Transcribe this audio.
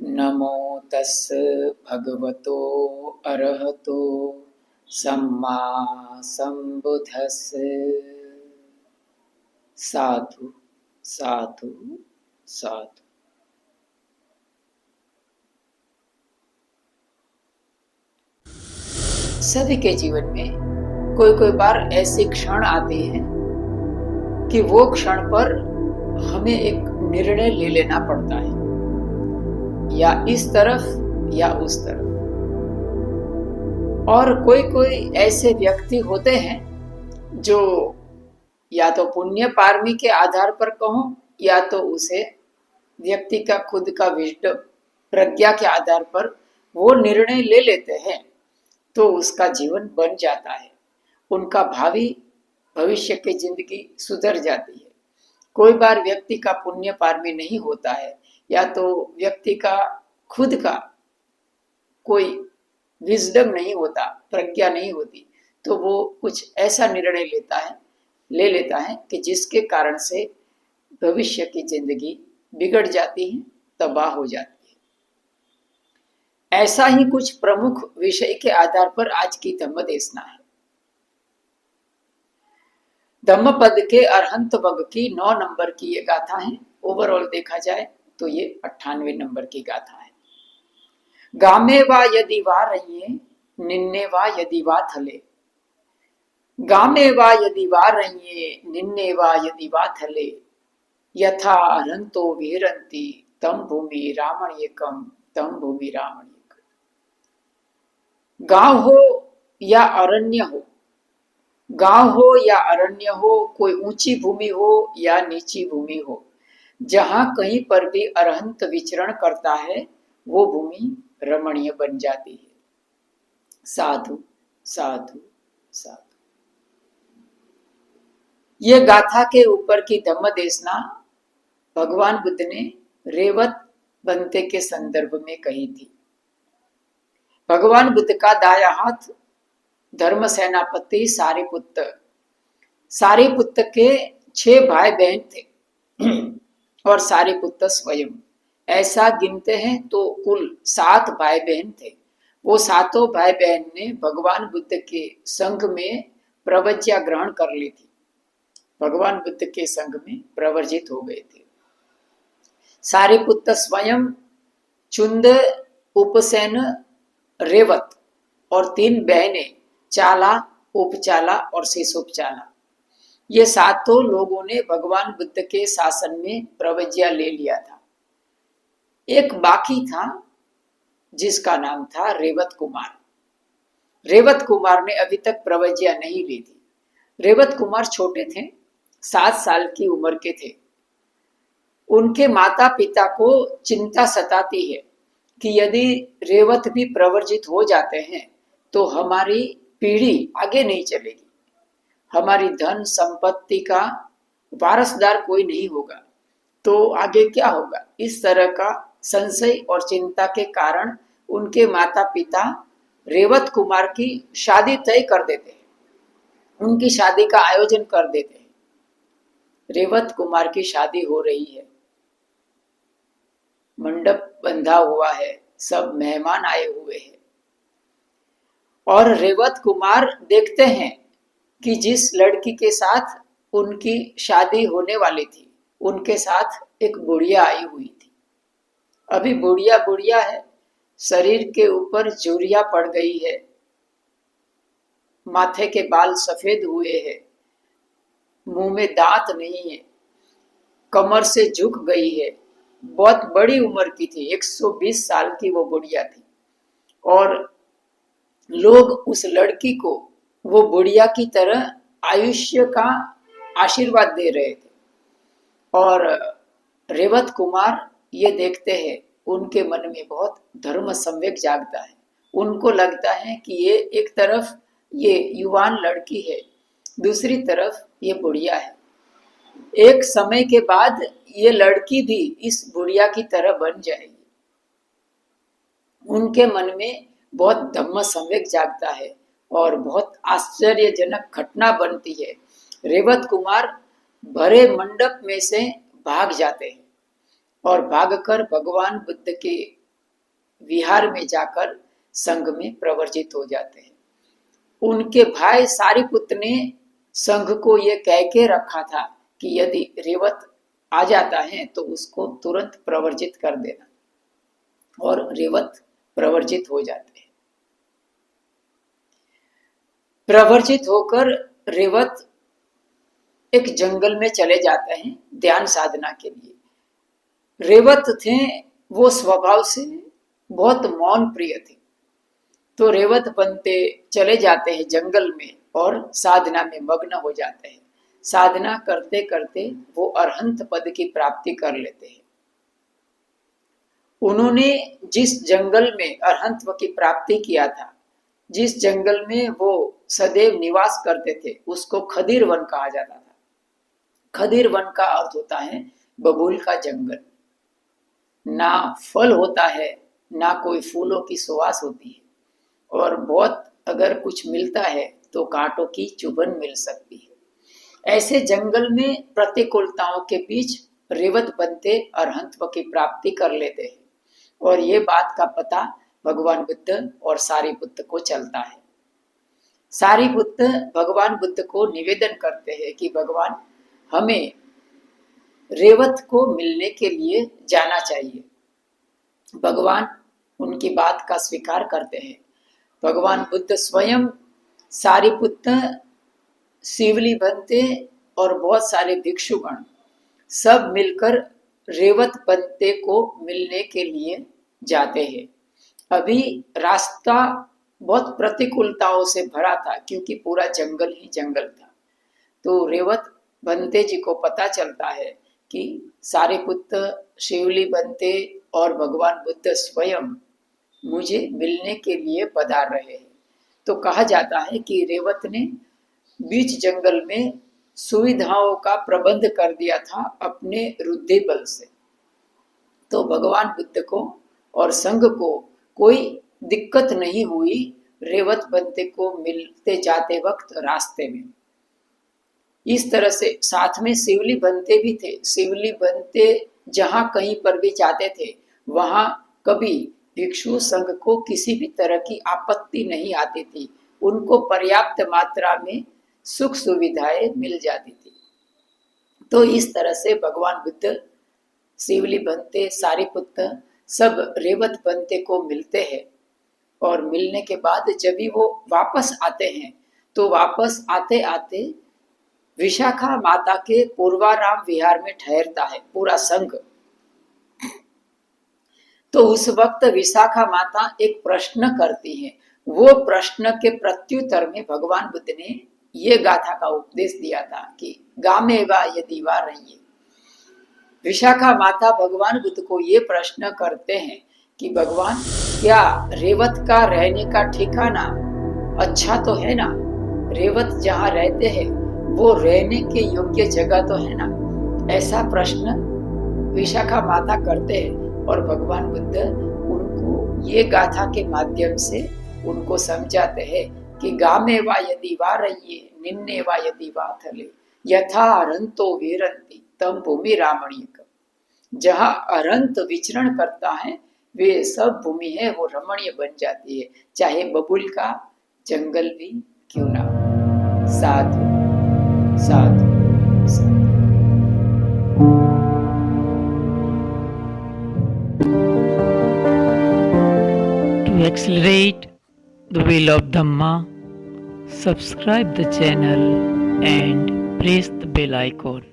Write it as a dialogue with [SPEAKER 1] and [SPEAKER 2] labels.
[SPEAKER 1] नमो तस् भगवतो अरहतो सम्मा संबुद्धस्स। साधु साधु साधु। सभी के जीवन में कोई कोई बार ऐसे क्षण आते हैं कि वो क्षण पर हमें एक निर्णय ले लेना पड़ता है, या इस तरफ या उस तरफ। और कोई कोई ऐसे व्यक्ति होते हैं जो या तो पुण्य पारमी के आधार पर कहूं, या तो उसे व्यक्ति का खुद का विजडम प्रज्ञा के आधार पर वो निर्णय ले लेते हैं तो उसका जीवन बन जाता है, उनका भावी भविष्य की जिंदगी सुधर जाती है। कोई बार व्यक्ति का पुण्य पारमी नहीं होता है, या तो व्यक्ति का खुद का कोई विजडम नहीं होता, प्रज्ञा नहीं होती, तो वो कुछ ऐसा निर्णय ले लेता है कि जिसके कारण से भविष्य की जिंदगी बिगड़ जाती है, तबाह हो जाती है। ऐसा ही कुछ प्रमुख विषय के आधार पर आज की धम्म देशना है। धम्मपद के अरहंत वग की 9 नंबर की ये गाथा है। ओवरऑल देखा जाए तो ये 98 नंबर की गाथा है। गामे वा यदि वा रहिए, निन्ने वा यदि वा थले। गामे वा यदि वा रहिए, निन्ने वा यदि वा थले। यथा अरहंतो विहरन्ति तम भूमि रामण्यकम तम भूमि रामण्यकम। गांव हो या अरण्य हो, गांव हो या अरण्य हो, कोई ऊंची भूमि हो या नीची भूमि हो, जहां कहीं पर भी अरहंत विचरण करता है वो भूमि रमणीय बन जाती है। साधु साधु साधु। ये गाथा के ऊपर की धम्म देशना भगवान बुद्ध ने रेवत बनते के संदर्भ में कही थी। भगवान बुद्ध का दाया हाथ धर्म सेनापति सारिपुत्त, सारिपुत्त के 6 भाई बहन थे और सारिपुत्त स्वयं, ऐसा गिनते हैं तो कुल 7 भाई बहन थे। वो 7 भाई बहन ने भगवान बुद्ध के संघ में प्रवज्ञा ग्रहण कर ली थी, भगवान बुद्ध के संघ में प्रवर्जित हो गए थे। सारिपुत्त स्वयं, चुंद, उपसेन, रेवत और 3 बहनें चाला, उपचाला और शिशुपचाला। ये 7 लोगों ने भगवान बुद्ध के शासन में प्रवज्ञा ले लिया था। एक बाकी था जिसका नाम था रेवत कुमार। रेवत कुमार ने अभी तक प्रवज्ञा नहीं ली थी। रेवत कुमार छोटे थे, 7 साल की उम्र के थे। उनके माता पिता को चिंता सताती है कि यदि रेवत भी प्रवर्जित हो जाते हैं तो हमारी पीढ़ी आगे नहीं चलेगी, हमारी धन संपत्ति का वारसदार कोई नहीं होगा, तो आगे क्या होगा। इस तरह का संशय और चिंता के कारण उनके माता पिता रेवत कुमार की शादी तय कर देते हैं, उनकी शादी का आयोजन कर देते हैं। रेवत कुमार की शादी हो रही है, मंडप बंधा हुआ है, सब मेहमान आए हुए हैं, और रेवत कुमार देखते हैं कि जिस लड़की के साथ उनकी शादी होने वाली थी उनके साथ एक बुढ़िया आई हुई थी। अभी बुढ़िया बुढ़िया है, शरीर के ऊपर झुर्रियां पड़ गई है, माथे के बाल सफेद हुए हैं, मुंह में दांत नहीं है, कमर से झुक गई है, बहुत बड़ी उम्र की थी, 120 साल की वो बुढ़िया थी। और लोग उस लड़की को वो बुढ़िया की तरह आयुष्य का आशीर्वाद दे रहे थे। और रेवत कुमार ये देखते हैं, उनके मन में बहुत धर्म संवेग जागता है। उनको लगता है कि ये एक तरफ ये युवान लड़की है, दूसरी तरफ ये बुढ़िया है। एक समय के बाद ये लड़की भी इस बुढ़िया की तरह बन जाएगी। उनके मन में बहुत धम्म संवेग जागता है और बहुत आश्चर्यजनक घटना बनती है। रेवत कुमार भरे मंडप में से भाग जाते हैं और भागकर भगवान बुद्ध के विहार में जाकर संघ में प्रवर्जित हो जाते हैं। उनके भाई सारिपुत्र ने संघ को ये कह के रखा था कि यदि रेवत आ जाता है तो उसको तुरंत प्रवर्जित कर देना, और रेवत प्रवर्जित हो जाते हैं। प्रवर्जित होकर रेवत एक जंगल में चले जाते हैं ध्यान साधना के लिए। रेवत थे वो स्वभाव से बहुत मौन प्रिय थे, तो रेवत बनते चले जाते हैं जंगल में और साधना में मग्न हो जाते हैं। साधना करते करते वो अरहंत पद की प्राप्ति कर लेते हैं। उन्होंने जिस जंगल में अरहंत की प्राप्ति किया था, जिस जंगल में वो सदैव निवास करते थे, उसको खदीर वन कहा जाता था। खदीर वन का अर्थ होता है बबूल का जंगल। ना फल होता है, ना कोई फूलों की सुवास होती है, और बहुत अगर कुछ मिलता है तो कांटों की चुभन मिल सकती है। ऐसे जंगल में प्रतिकूलताओं के बीच रेवत बनते अरहंत की प्राप्ति कर लेते हैं, और ये बात का पता भगवान बुद्ध और सारिपुत्र को चलता है। सारिपुत्र भगवान बुद्ध को निवेदन करते हैं कि भगवान, हमें रेवत को मिलने के लिए जाना चाहिए। भगवान उनकी बात का स्वीकार करते हैं। भगवान बुद्ध स्वयं, सारिपुत्र, शिवली बनते और बहुत सारे भिक्षुगण सब मिलकर रेवत बनते को मिलने के लिए जाते हैं। अभी रास्ता बहुत प्रतिकूलताओं से भरा था, क्योंकि पूरा जंगल ही जंगल था। तो रेवत बनते जी को पता चलता है कि सारिपुत्र, शिवली बनते और भगवान बुद्ध स्वयं मुझे मिलने के लिए पधार रहे हैं। तो कहा जाता है कि रेवत ने बीच जंगल में सुविधाओं का प्रबंध कर दिया था अपने रुद्धि बल से। तो भगवान बुद्ध को और संघ को कोई दिक्कत नहीं हुई रेवत बनते को मिलते जाते वक्त रास्ते में। इस तरह से साथ में शिवली बनते भी थे। शिवली बनते जहां कहीं पर भी जाते थे, वहां कभी भिक्षु संघ को किसी भी तरह की आपत्ति नहीं आती थी। उनको पर्याप्त मात्रा में सुख सुविधाएं मिल जाती थी। तो इस तरह से भगवान बुद्ध, शिवली बनते, सारिपुत्र सब रेवत बनते को मिलते हैं, और मिलने के बाद जब भी वो वापस आते हैं, तो वापस आते आते विशाखा माता के पूर्वाराम विहार में ठहरता है पूरा संघ। तो उस वक्त विशाखा माता एक प्रश्न करती है। वो प्रश्न के प्रत्युत्तर में भगवान बुद्ध ने ये गाथा का उपदेश दिया था कि गामे वा यदि वा रहिए। विशाखा माता भगवान बुद्ध को ये प्रश्न करते हैं कि भगवान, क्या रेवत का रहने का ठिकाना अच्छा तो है ना? रेवत जहाँ रहते हैं वो रहने के योग्य जगह तो है ना? ऐसा प्रश्न विशाखा माता करते हैं, और भगवान बुद्ध उनको ये गाथा के माध्यम से उनको समझाते हैं कि गामे वा यदि वा रहिए, निन्ने वा यदि वा थले, यथा अरंतो विहरन्ति तम भूमि रामणीयक। जहाँ अरंत विचरण करता है वे सब भूमि है वो रमणीय बन जाती है, चाहे बबुल का जंगल भी क्यों ना हो। साधु साधु साधु।
[SPEAKER 2] To accelerate the wheel of Dhamma, subscribe the channel and press the bell icon.